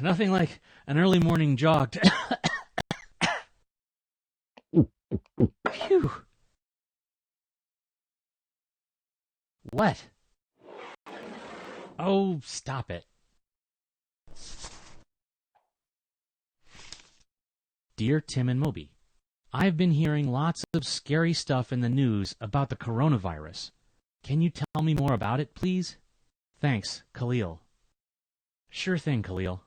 Nothing like an early morning jog. Phew. What? Oh, stop it. Dear Tim and Moby, I've been hearing lots of scary stuff in the news about the coronavirus. Can you tell me more about it, please? Thanks, Khalil. Sure thing, Khalil.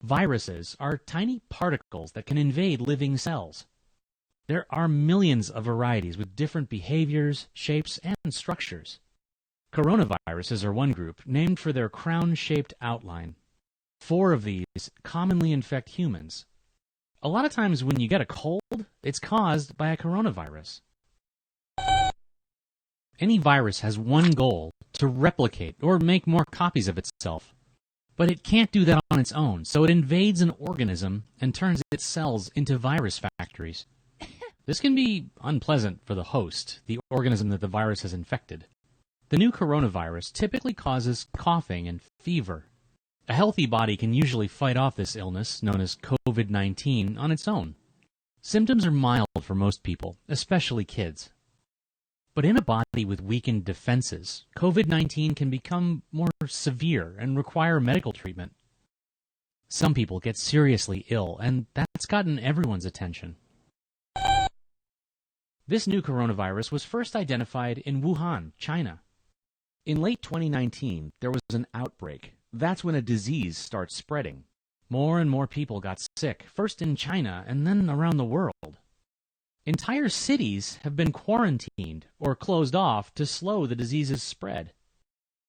Viruses are tiny particles that can invade living cells. There are millions of varieties with different behaviors, shapes, and structures. Coronaviruses are one group, named for their crown-shaped outline. 4 of these commonly infect humans. A lot of times when you get a cold, it's caused by a coronavirus. Any virus has one goal: to replicate or make more copies of itself. But it can't do that on its own, so it invades an organism and turns its cells into virus factories. This can be unpleasant for the host, the organism that the virus has infected. The new coronavirus typically causes coughing and fever. A healthy body can usually fight off this illness, known as COVID-19, on its own. Symptoms are mild for most people, especially kids. But in a body with weakened defenses, COVID-19 can become more severe and require medical treatment. Some people get seriously ill, and that's gotten everyone's attention. This new coronavirus was first identified in Wuhan, China. In late 2019, there was an outbreak. That's when a disease starts spreading. More and more people got sick, first in China and then around the world. Entire cities have been quarantined or closed off to slow the disease's spread.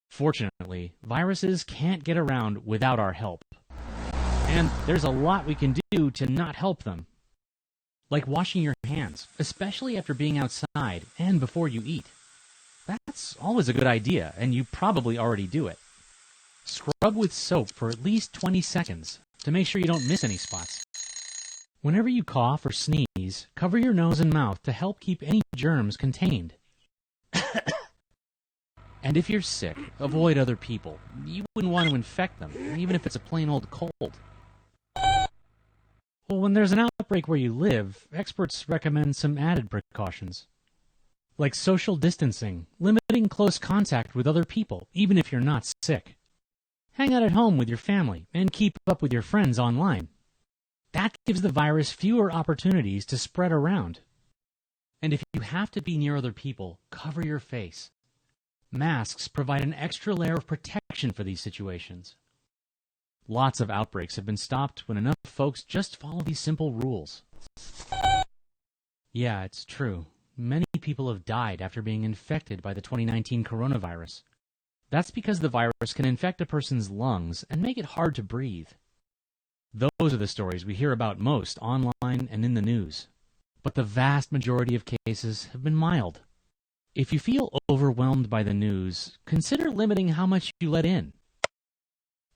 Fortunately, viruses can't get around without our help. And there's a lot we can do to not help them. Like washing your hands, especially after being outside and before you eat. That's always a good idea, and you probably already do it. Scrub with soap for at least 20 seconds to make sure you don't miss any spots. Whenever you cough or sneeze, cover your nose and mouth to help keep any germs contained. And if you're sick, avoid other people. You wouldn't want to infect them, even if it's a plain old cold. Well, when there's an outbreak where you live, experts recommend some added precautions. Like social distancing, limiting close contact with other people, even if you're not sick. Hang out at home with your family, and keep up with your friends online. That gives the virus fewer opportunities to spread around. And if you have to be near other people, cover your face. Masks provide an extra layer of protection for these situations. Lots of outbreaks have been stopped when enough folks just follow these simple rules. Yeah, it's true. Many people have died after being infected by the 2019 coronavirus. That's because the virus can infect a person's lungs and make it hard to breathe. Those are the stories we hear about most online and in the news. But the vast majority of cases have been mild. If you feel overwhelmed by the news, consider limiting how much you let in.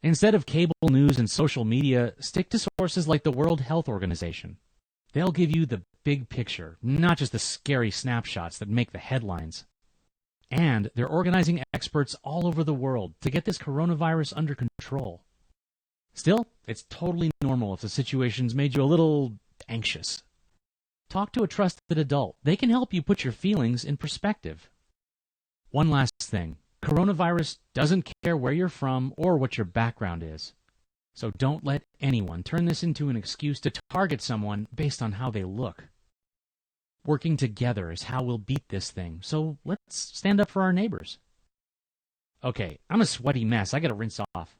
Instead of cable news and social media, stick to sources like the World Health Organization. They'll give you the big picture, not just the scary snapshots that make the headlines. And they're organizing experts all over the world to get this coronavirus under control. Still, it's totally normal if the situation's made you a little anxious. Talk to a trusted adult. They can help you put your feelings in perspective. One last thing. Coronavirus doesn't care where you're from or what your background is. So don't let anyone turn this into an excuse to target someone based on how they look. Working together is how we'll beat this thing, so let's stand up for our neighbors. Okay, I'm a sweaty mess. I gotta rinse off.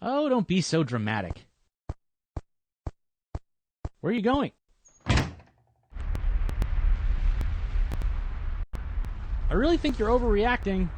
Oh, don't be so dramatic. Where are you going? I really think you're overreacting.